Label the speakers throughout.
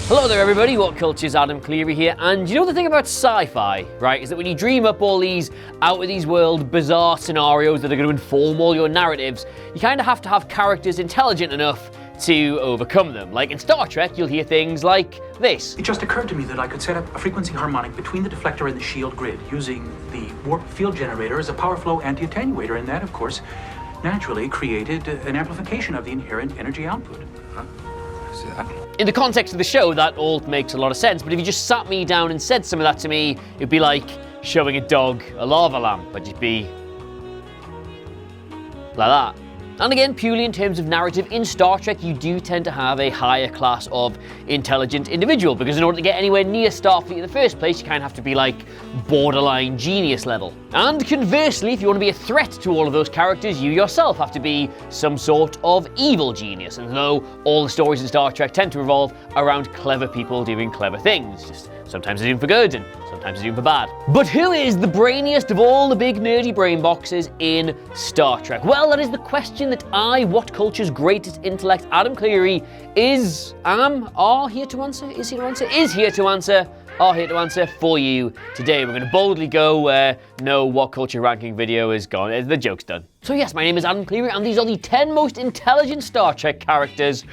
Speaker 1: Hello there everybody, What Culture's Adam Cleary here, and you know the thing about sci-fi, right, is that when you dream up all these out-of-these-world bizarre scenarios that are going to inform all your narratives, you kind of have to have characters intelligent enough to overcome them. Like in Star Trek, you'll hear things like this.
Speaker 2: It just occurred to me that I could set up a frequency harmonic between the deflector and the shield grid using the warp field generator as a power flow anti-attenuator, and that, of course, naturally created an amplification of the inherent energy output.
Speaker 3: See that?
Speaker 1: In the context of the show, that all makes a lot of sense, but if you just sat me down and said some of that to me, it'd be like showing a dog a lava lamp. I'd just be like that. And again, purely in terms of narrative, in Star Trek you do tend to have a higher class of intelligent individual, because in order to get anywhere near Starfleet in the first place, you kind of have to be like borderline genius level. And conversely, if you want to be a threat to all of those characters, you yourself have to be some sort of evil genius. And though all the stories in Star Trek tend to revolve around clever people doing clever things, just sometimes they're doing for good and sometimes they're doing for bad. But who is the brainiest of all the big nerdy brain boxes in Star Trek? Well, that is the question that I, What Culture's greatest intellect, Adam Cleary, is here to answer for you today. We're going to boldly go where no What Culture ranking video is gone. The joke's done. So yes, my name is Adam Cleary, and these are the 10 most intelligent Star Trek characters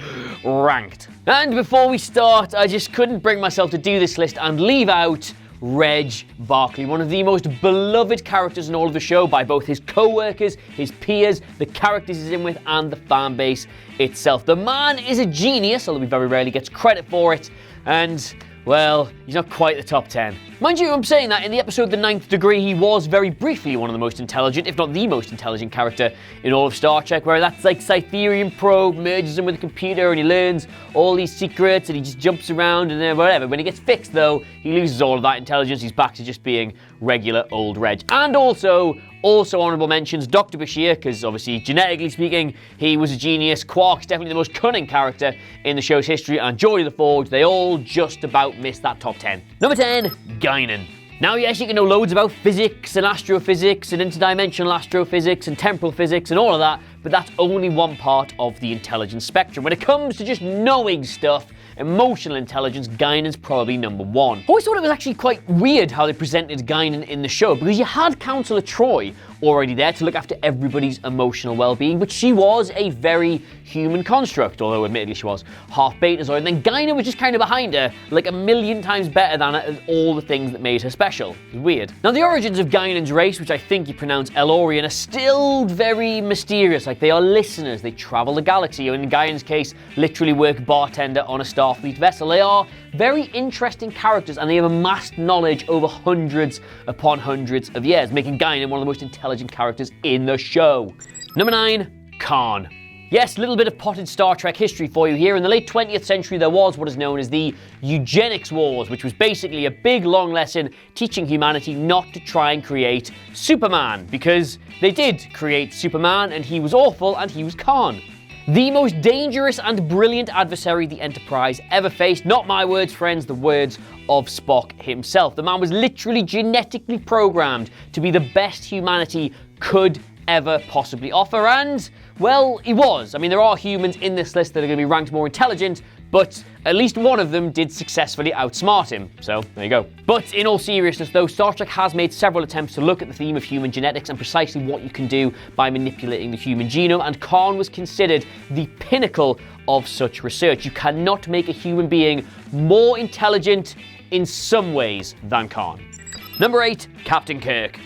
Speaker 1: ranked. And before we start, I just couldn't bring myself to do this list and leave out Reg Barclay, one of the most beloved characters in all of the show by both his co-workers, his peers, the characters he's in with, and the fan base itself. The man is a genius, although he very rarely gets credit for it, and well, he's not quite the top 10. Mind you, I'm saying that in the episode The Ninth Degree, he was very briefly one of the most intelligent, if not the most intelligent character in all of Star Trek, where that's like Cytherian probe merges him with a computer and he learns all these secrets and he just jumps around and then whatever. When he gets fixed though, he loses all of that intelligence. He's back to just being regular old Reg. And also honourable mentions, Dr. Bashir, because obviously, genetically speaking, he was a genius. Quark's definitely the most cunning character in the show's history, and Geordi the Forge, they all just about missed that top 10. Number 10, Guinan. Now, yes, you can know loads about physics and astrophysics and interdimensional astrophysics and temporal physics and all of that, but that's only one part of the intelligence spectrum. When it comes to just knowing stuff, emotional intelligence, Guinan's probably number one. I always thought it was actually quite weird how they presented Guinan in the show, because you had Counselor Troi already there to look after everybody's emotional well-being, but she was a very human construct, although admittedly she was half Betazoid, and then Guinan was just kind of behind her, like a million times better than her at all the things that made her special. It was weird. Now, the origins of Guinan's race, which I think you pronounce Elorian, are still very mysterious. Like, they are listeners, they travel the galaxy, and in Guinan's case, literally work bartender on a Starfleet vessel. They are very interesting characters, and they have amassed knowledge over hundreds upon hundreds of years, making Guinan one of the most intelligent characters in the show. Number 9, Khan. Yes, a little bit of potted Star Trek history for you here. In the late 20th century, there was what is known as the Eugenics Wars, which was basically a big, long lesson teaching humanity not to try and create Superman, because they did create Superman, and he was awful, and he was Khan. The most dangerous and brilliant adversary the Enterprise ever faced. Not my words, friends, the words of Spock himself. The man was literally genetically programmed to be the best humanity could ever possibly offer, and, well, he was. I mean, there are humans in this list that are going to be ranked more intelligent, but at least one of them did successfully outsmart him, so there you go. But in all seriousness though, Star Trek has made several attempts to look at the theme of human genetics and precisely what you can do by manipulating the human genome, and Khan was considered the pinnacle of such research. You cannot make a human being more intelligent in some ways than Khan. Number 8, Captain Kirk.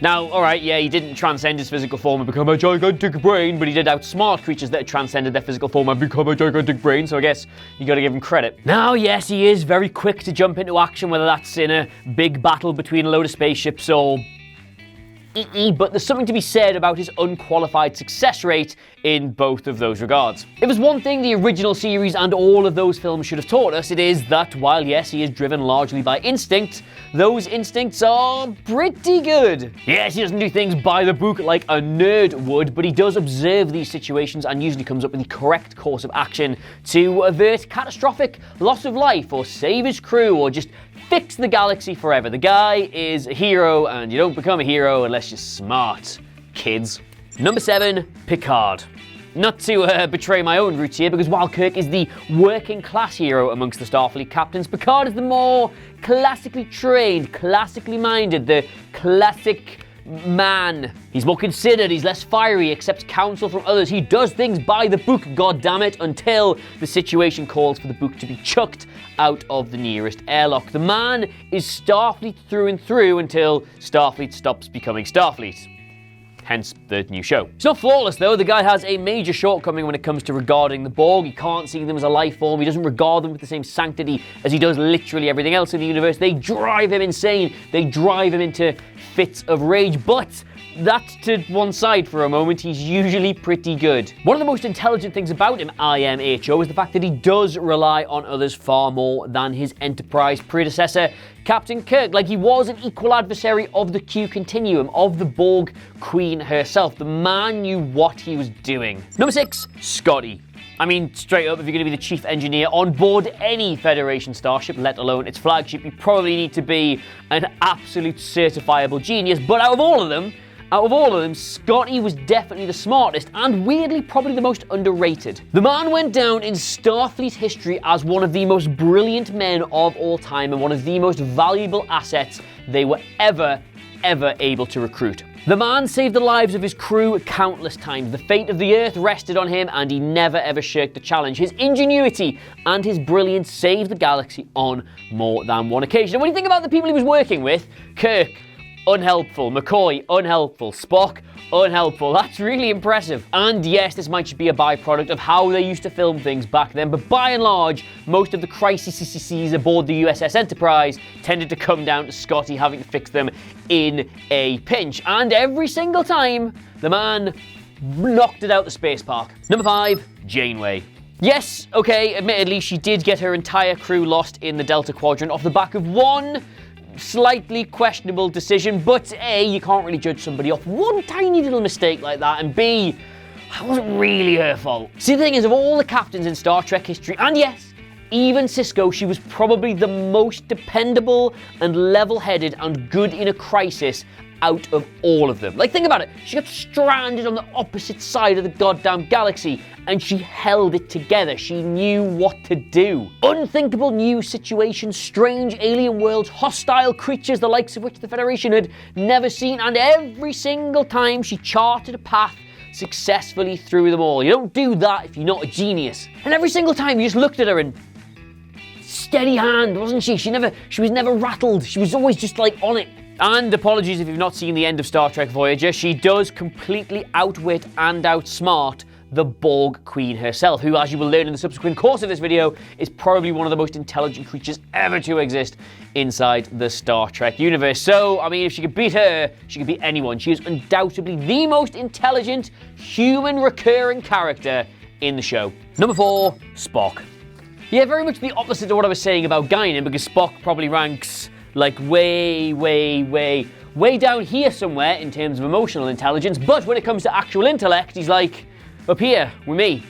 Speaker 1: Now, alright, yeah, he didn't transcend his physical form and become a gigantic brain, but he did outsmart creatures that had transcended their physical form and become a gigantic brain, so I guess you gotta give him credit. Now, yes, he is very quick to jump into action, whether that's in a big battle between a load of spaceships or but there's something to be said about his unqualified success rate in both of those regards. If there's one thing the original series and all of those films should have taught us, it is that while yes, he is driven largely by instinct, those instincts are pretty good. Yes, he doesn't do things by the book like a nerd would, but he does observe these situations and usually comes up with the correct course of action to avert catastrophic loss of life or save his crew or just fix the galaxy forever. The guy is a hero, and you don't become a hero unless you're smart, kids. Number 7, Picard. Not to betray my own roots here, because while Kirk is the working class hero amongst the Starfleet captains, Picard is the more classically trained, classically minded, the classic man. He's more considered, he's less fiery, accepts counsel from others. He does things by the book, goddammit, until the situation calls for the book to be chucked out of the nearest airlock. The man is Starfleet through and through until Starfleet stops becoming Starfleet. Hence the new show. It's not flawless though. The guy has a major shortcoming when it comes to regarding the Borg. He can't see them as a life form. He doesn't regard them with the same sanctity as he does literally everything else in the universe. They drive him insane. They drive him into fits of rage. But that's to one side for a moment. He's usually pretty good. One of the most intelligent things about him, IMHO, is the fact that he does rely on others far more than his Enterprise predecessor, Captain Kirk. Like, he was an equal adversary of the Q continuum, of the Borg Queen herself. The man knew what he was doing. Number 6, Scotty. I mean, straight up, if you're going to be the chief engineer on board any Federation starship, let alone its flagship, you probably need to be an absolute certifiable genius. But out of all of them, Scotty was definitely the smartest and weirdly probably the most underrated. The man went down in Starfleet history as one of the most brilliant men of all time and one of the most valuable assets they were ever able to recruit. The man saved the lives of his crew countless times. The fate of the Earth rested on him and he never ever shirked the challenge. His ingenuity and his brilliance saved the galaxy on more than one occasion. And when you think about the people he was working with, Kirk, unhelpful. McCoy, unhelpful. Spock, unhelpful. That's really impressive. And yes, this might just be a byproduct of how they used to film things back then, but by and large, most of the crises aboard the USS Enterprise tended to come down to Scotty having to fix them in a pinch. And every single time, the man knocked it out the space park. Number 5, Janeway. Yes, okay, admittedly, she did get her entire crew lost in the Delta Quadrant off the back of one slightly questionable decision, but A, you can't really judge somebody off one tiny little mistake like that, and B, that wasn't really her fault. See, the thing is, of all the captains in Star Trek history, and yes, even Sisko, she was probably the most dependable and level-headed and good in a crisis out of all of them. Like, think about it. She got stranded on the opposite side of the goddamn galaxy and she held it together. She knew what to do. Unthinkable new situations, strange alien worlds, hostile creatures, the likes of which the Federation had never seen, and every single time she charted a path successfully through them all. You don't do that if you're not a genius. And every single time you just looked at her and steady hand, wasn't she? She was never rattled. She was always just like on it. And apologies if you've not seen the end of Star Trek Voyager, she does completely outwit and outsmart the Borg Queen herself, who, as you will learn in the subsequent course of this video, is probably one of the most intelligent creatures ever to exist inside the Star Trek universe. So, I mean, if she could beat her, she could beat anyone. She is undoubtedly the most intelligent human recurring character in the show. Number 4, Spock. Yeah, very much the opposite of what I was saying about Guinan, because Spock probably ranks like way down here somewhere in terms of emotional intelligence, but when it comes to actual intellect, he's like up here with me.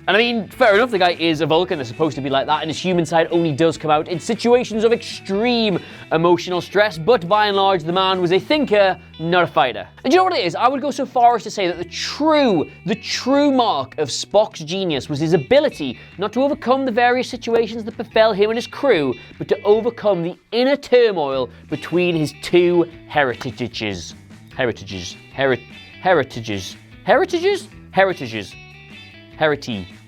Speaker 1: And I mean, fair enough, the guy is a Vulcan, they're supposed to be like that, and his human side only does come out in situations of extreme emotional stress, but by and large, the man was a thinker, not a fighter. And you know what it is? I would go so far as to say that the true mark of Spock's genius was his ability not to overcome the various situations that befell him and his crew, but to overcome the inner turmoil between his two heritages.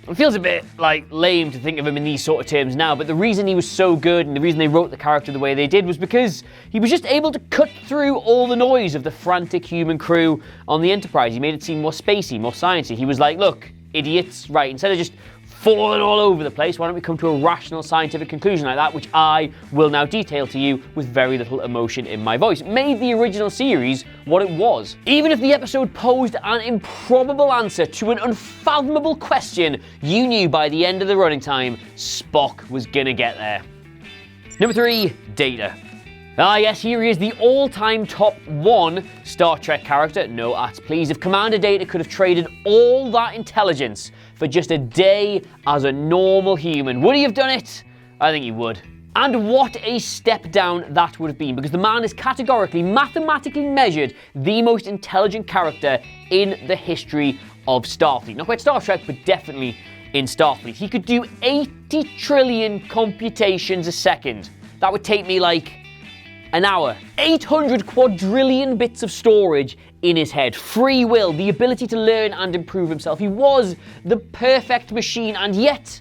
Speaker 1: It feels a bit like lame to think of him in these sort of terms now, but the reason he was so good and the reason they wrote the character the way they did was because he was just able to cut through all the noise of the frantic human crew on the Enterprise. He made it seem more spacey, more sciencey. He was like, look, idiots, right, instead of just falling all over the place, why don't we come to a rational scientific conclusion like that, which I will now detail to you with very little emotion in my voice. It made the original series what it was. Even if the episode posed an improbable answer to an unfathomable question, you knew by the end of the running time, Spock was gonna get there. Number 3, Data. Ah yes, here he is, the all-time top 1 Star Trek character. No ats please. If Commander Data could have traded all that intelligence for just a day as a normal human, would he have done it? I think he would. And what a step down that would have been, because the man is categorically, mathematically measured, the most intelligent character in the history of Starfleet. Not quite Star Trek, but definitely in Starfleet. He could do 80 trillion computations a second. That would take me like an hour. 800 quadrillion bits of storage in his head. Free will, the ability to learn and improve himself. He was the perfect machine, and yet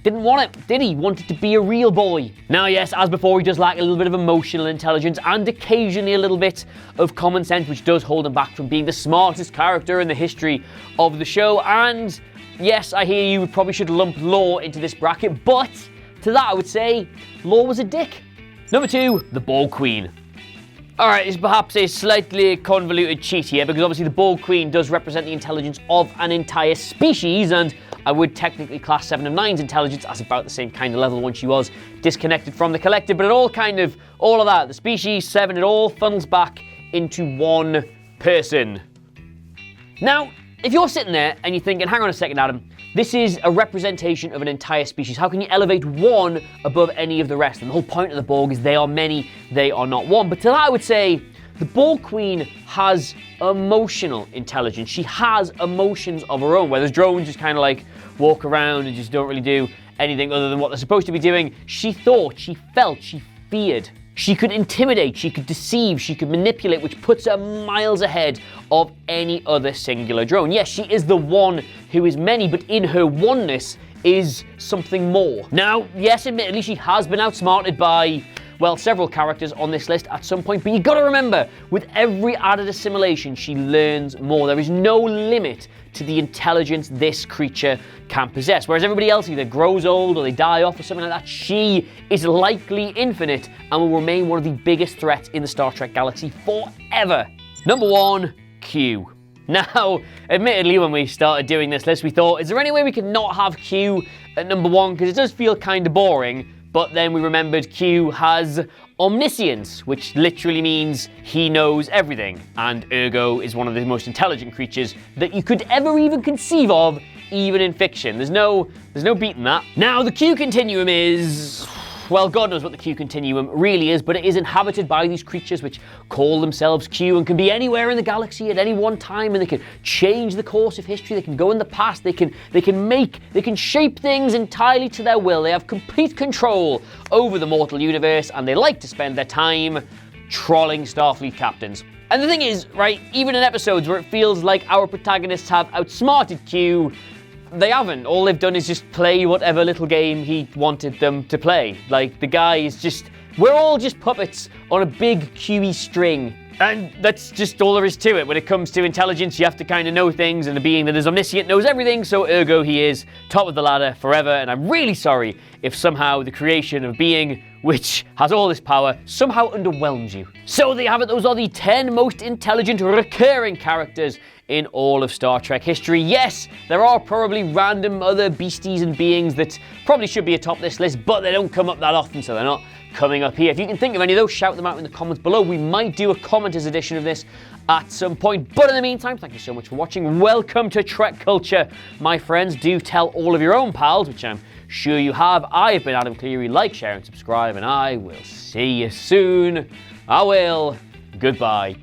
Speaker 1: didn't want it, did he? Wanted to be a real boy. Now, yes, as before, he does lack a little bit of emotional intelligence and occasionally a little bit of common sense, which does hold him back from being the smartest character in the history of the show. And yes, I hear you probably should lump Lore into this bracket, but to that I would say Lore was a dick. Number 2, the Borg Queen. Alright, it's perhaps a slightly convoluted cheat here, because obviously the Borg Queen does represent the intelligence of an entire species, and I would technically class 7 of 9's intelligence as about the same kind of level when she was disconnected from the collective, but all of that, the species, 7, it all funnels back into one person. Now, if you're sitting there and you're thinking, hang on a second, Adam, this is a representation of an entire species. How can you elevate one above any of the rest? And the whole point of the Borg is they are many, they are not one. But to that I would say, the Borg Queen has emotional intelligence. She has emotions of her own, whereas drones just kind of like walk around and just don't really do anything other than what they're supposed to be doing. She thought, she felt, she feared. She could intimidate, she could deceive, she could manipulate, which puts her miles ahead of any other singular drone. Yes, she is the one who is many, but in her oneness is something more. Now, yes, admittedly, she has been outsmarted by, well, several characters on this list at some point, but you gotta remember, with every added assimilation, she learns more. There is no limit to the intelligence this creature can possess. Whereas everybody else either grows old or they die off or something like that, she is likely infinite and will remain one of the biggest threats in the Star Trek galaxy forever. Number 1, Q. Now, admittedly, when we started doing this list, we thought, is there any way we could not have Q at number 1? Because it does feel kind of boring. But then we remembered Q has omniscience, which literally means he knows everything, and ergo is one of the most intelligent creatures that you could ever even conceive of, even in fiction. There's no beating that. Now, the Q continuum is, well, God knows what the Q continuum really is, but it is inhabited by these creatures which call themselves Q and can be anywhere in the galaxy at any one time, and they can change the course of history, they can go in the past, they can shape things entirely to their will. They have complete control over the mortal universe, and they like to spend their time trolling Starfleet captains. And the thing is, right, even in episodes where it feels like our protagonists have outsmarted Q, they haven't. All they've done is just play whatever little game he wanted them to play. Like, the guy is just, we're all just puppets on a big QE string. And that's just all there is to it. When it comes to intelligence, you have to kind of know things, and the being that is omniscient knows everything, so ergo he is top of the ladder forever. And I'm really sorry if somehow the creation of a being which has all this power somehow underwhelms you. So there you have it. Those are the 10 most intelligent recurring characters in all of Star Trek history. Yes, there are probably random other beasties and beings that probably should be atop this list, but they don't come up that often, so they're not coming up here. If you can think of any of those, shout them out in the comments below. We might do a commenters edition of this at some point. But in the meantime, thank you so much for watching. Welcome to Trek Culture, my friends. Do tell all of your own pals, which I'm sure you have. I've been Adam Cleary. Like, share, and subscribe, and I will see you soon. I will. Goodbye.